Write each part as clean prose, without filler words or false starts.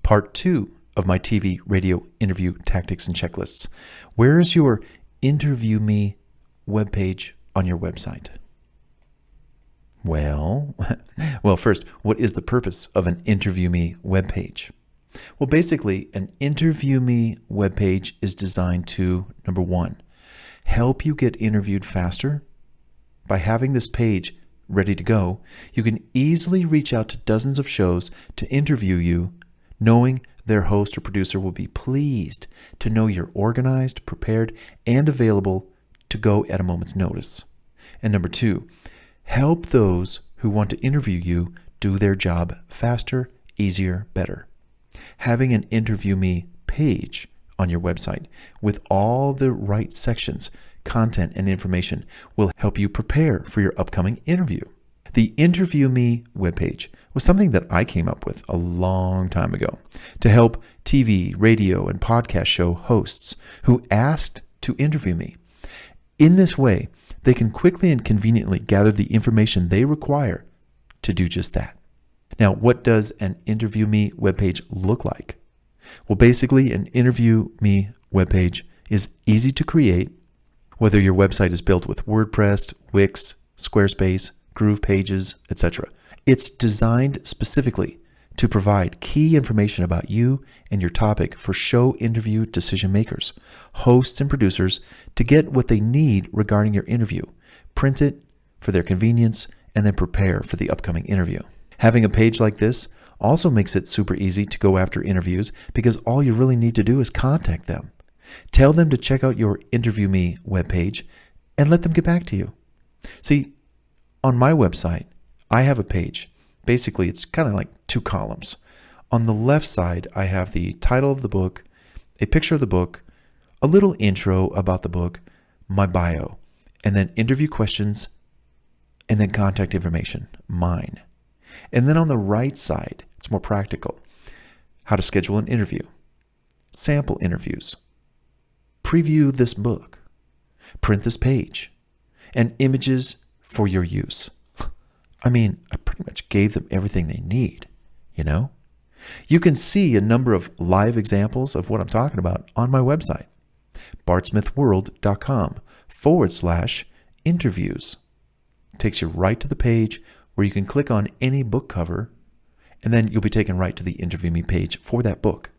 part 2 of my TV radio interview tactics and checklists. Where is your Interview Me webpage on your website? Well, first, what is the purpose of an Interview Me webpage? Well, basically, an Interview Me webpage is designed to, number 1, help you get interviewed faster. By having this page ready to go, you can easily reach out to dozens of shows to interview you, knowing their host or producer will be pleased to know you're organized, prepared, and available to go at a moment's notice. And number 2, help those who want to interview you do their job faster, easier, better. Having an Interview Me page on your website with all the right sections, content, and information will help you prepare for your upcoming interview. The Interview Me webpage was something that I came up with a long time ago to help TV, radio, and podcast show hosts who asked to interview me. In this way, they can quickly and conveniently gather the information they require to do just that. Now, what does an Interview Me webpage look like? Well, basically, an Interview Me webpage is easy to create, whether your website is built with WordPress, Wix, Squarespace, Groove Pages, etc. It's designed specifically to provide key information about you and your topic for show interview decision makers, hosts, and producers to get what they need regarding your interview, print it for their convenience, and then prepare for the upcoming interview. Having a page like this also makes it super easy to go after interviews because all you really need to do is contact them. Tell them to check out your Interview Me webpage and let them get back to you. See, on my website, I have a page. Basically, it's kind of like 2 columns. On the left side, I have the title of the book, a picture of the book, a little intro about the book, my bio, and then interview questions, and then contact information, mine. And then on the right side, it's more practical. How to schedule an interview, sample interviews, preview this book, print this page, and images for your use. I mean, I pretty much gave them everything they need, you know? You can see a number of live examples of what I'm talking about on my website, bartsmithworld.com/interviews. It takes you right to the page where you can click on any book cover, and then you'll be taken right to the Interview Me page for that book.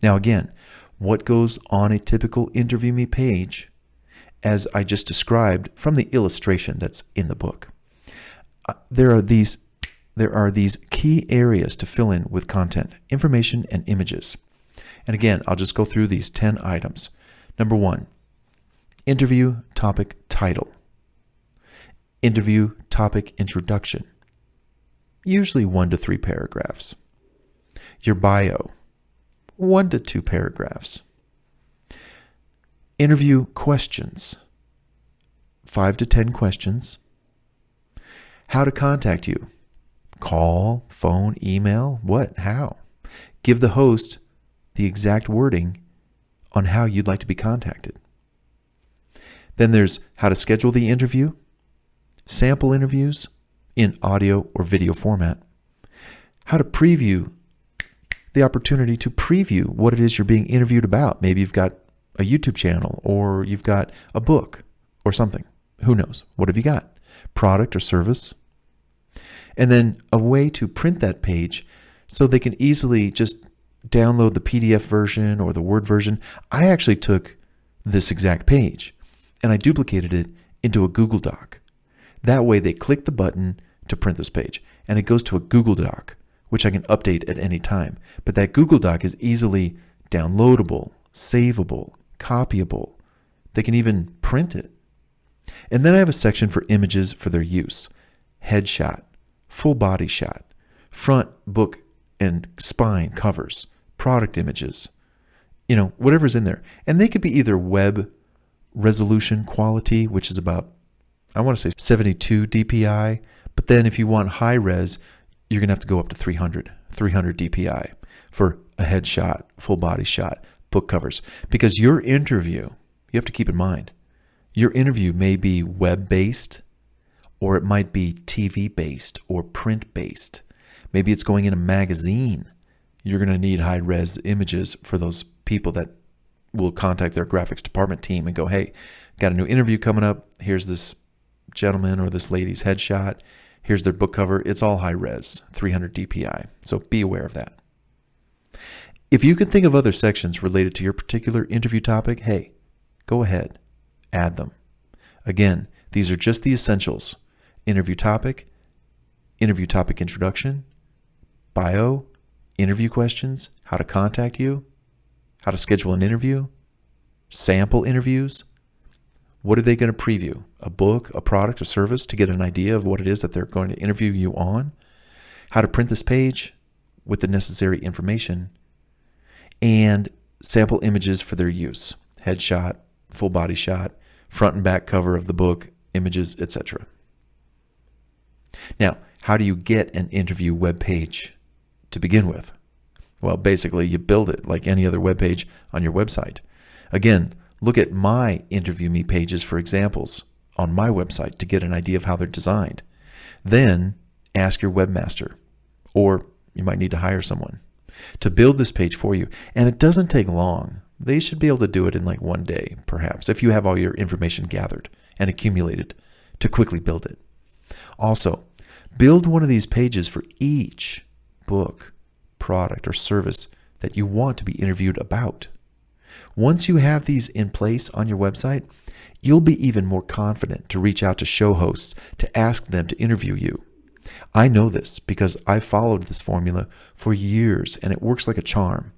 Now again, what goes on a typical Interview Me page, as I just described from the illustration that's in the book? There are these key areas to fill in with content, information, and images. And again, I'll just go through these 10 items. Number 1, interview topic title. Interview topic introduction, usually 1 to 3 paragraphs. Your bio, 1 to 2 paragraphs. Interview questions, 5 to 10 questions. How to contact you, call, phone, email, what, how. Give the host the exact wording on how you'd like to be contacted. Then there's how to schedule the interview, sample interviews in audio or video format, how to preview the opportunity to preview what it is you're being interviewed about. Maybe you've got a YouTube channel or you've got a book or something. Who knows? What have you got? Product or service? And then a way to print that page so they can easily just download the PDF version or the Word version. I actually took this exact page and I duplicated it into a Google Doc. That way they click the button to print this page and it goes to a Google Doc, which I can update at any time. But that Google Doc is easily downloadable, savable, copyable. They can even print it. And then I have a section for images for their use. Headshot, full body shot, front book and spine covers, product images, whatever's in there. And they could be either web resolution quality, which is about, I want to say 72 DPI. But then if you want high res, you're going to have to go up to 300 DPI for a headshot, full body shot, book covers. Because your interview, you have to keep in mind, your interview may be web-based, or it might be TV-based or print-based. Maybe it's going in a magazine. You're going to need high-res images for those people that will contact their graphics department team and go, hey, got a new interview coming up. Here's this gentleman or this lady's headshot. Here's their book cover. It's all high-res, 300 DPI. So be aware of that. If you can think of other sections related to your particular interview topic, hey, go ahead, add them. Again, these are just the essentials. Interview topic introduction, bio, interview questions, how to contact you, how to schedule an interview, sample interviews. What are they going to preview? A book, a product, a service to get an idea of what it is that they're going to interview you on? How to print this page with the necessary information, and sample images for their use. Headshot, full body shot, front and back cover of the book, images, etc. Now, how do you get an interview web page to begin with? Well, basically, you build it like any other web page on your website. Again, look at my Interview Me pages for examples on my website to get an idea of how they're designed. Then ask your webmaster, or you might need to hire someone to build this page for you. And it doesn't take long. They should be able to do it in like one day, perhaps, if you have all your information gathered and accumulated to quickly build it. Also, build one of these pages for each book, product, or service that you want to be interviewed about. Once you have these in place on your website, you'll be even more confident to reach out to show hosts to ask them to interview you. I know this because I followed this formula for years and it works like a charm.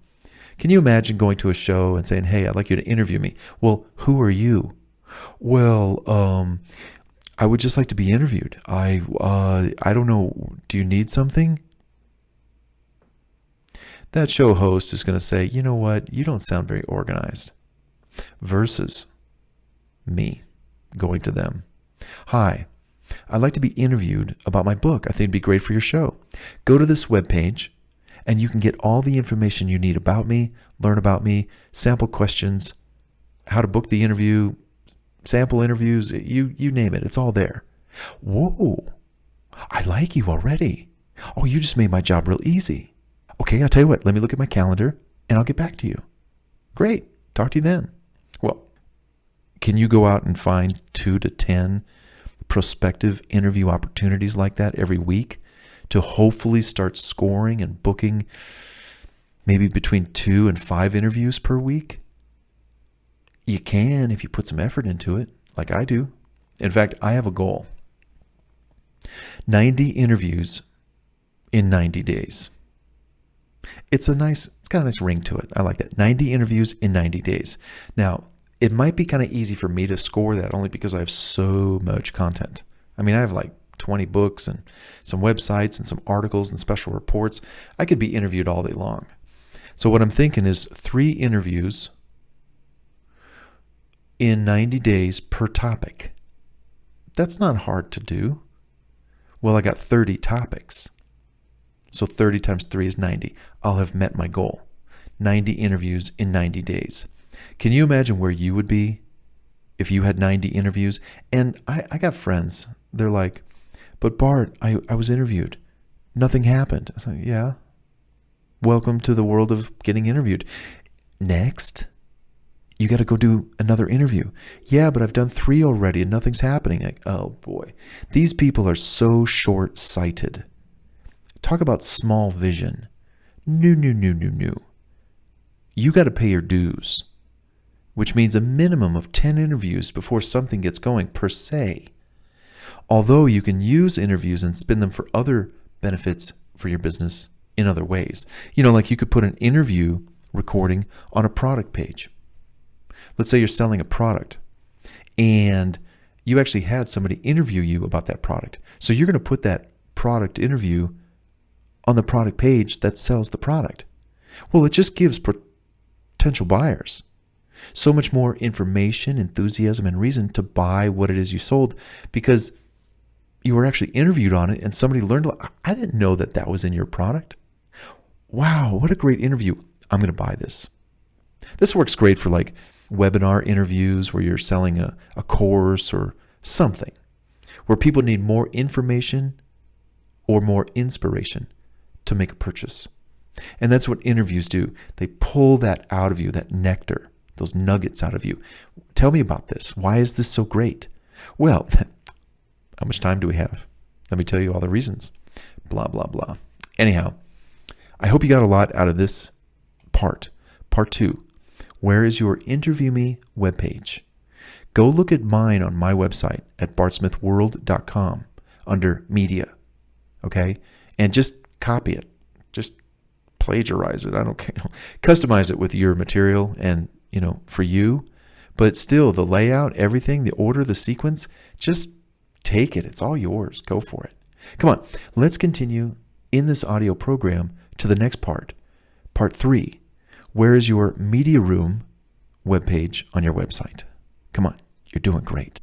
Can you imagine going to a show and saying, hey, I'd like you to interview me? Well, who are you? Well, I would just like to be interviewed. I don't know. Do you need something? That show host is going to say, you know what? You don't sound very organized. Versus me going to them. Hi, I'd like to be interviewed about my book. I think it'd be great for your show. Go to this webpage and you can get all the information you need about me, learn about me, sample questions, how to book the interview, sample interviews, you name it. It's all there. Whoa, I like you already. Oh, you just made my job real easy. Okay, I'll tell you what, let me look at my calendar and I'll get back to you. Great, talk to you then. Well, can you go out and find 2 to 10 prospective interview opportunities like that every week to hopefully start scoring and booking maybe between 2 and 5 interviews per week? You can if you put some effort into it, like I do. In fact, I have a goal. 90 interviews in 90 days. It's got a nice ring to it. I like that. 90 interviews in 90 days. Now, it might be kind of easy for me to score that only because I have so much content. I mean, I have like 20 books and some websites and some articles and special reports. I could be interviewed all day long. So what I'm thinking is 3 interviews in 90 days per topic. That's not hard to do. Well, I got 30 topics. So 30 times 3 is 90. I'll have met my goal. 90 interviews in 90 days. Can you imagine where you would be if you had 90 interviews? And I got friends. They're like, but Bart, I was interviewed. Nothing happened. I was like, yeah. Welcome to the world of getting interviewed. Next, you got to go do another interview. Yeah, but I've done 3 already and nothing's happening. Like, oh boy. These people are so short-sighted. Talk about small vision. No. You got to pay your dues, which means a minimum of 10 interviews before something gets going per se. Although you can use interviews and spin them for other benefits for your business in other ways. You know, like you could put an interview recording on a product page. Let's say you're selling a product and you actually had somebody interview you about that product. So you're going to put that product interview on the product page that sells the product. Well, it just gives potential buyers so much more information, enthusiasm, and reason to buy what it is you sold because you were actually interviewed on it and somebody learned, I didn't know that was in your product. Wow, what a great interview. I'm going to buy this. This works great for like webinar interviews where you're selling a course or something where people need more information or more inspiration to make a purchase. And that's what interviews do. They pull that out of you, that nectar, those nuggets out of you. Tell me about this. Why is this so great? Well, how much time do we have? Let me tell you all the reasons. Blah, blah, blah. Anyhow, I hope you got a lot out of this part. Part 2. Where is your Interview Me webpage? Go look at mine on my website at bartsmithworld.com under media. Okay? And just copy it. Just plagiarize it. I don't care. Customize it with your material and, for you. But still, the layout, everything, the order, the sequence, just take it. It's all yours. Go for it. Come on. Let's continue in this audio program to the next part. Part 3. Where is your Media Room webpage on your website? Come on. You're doing great.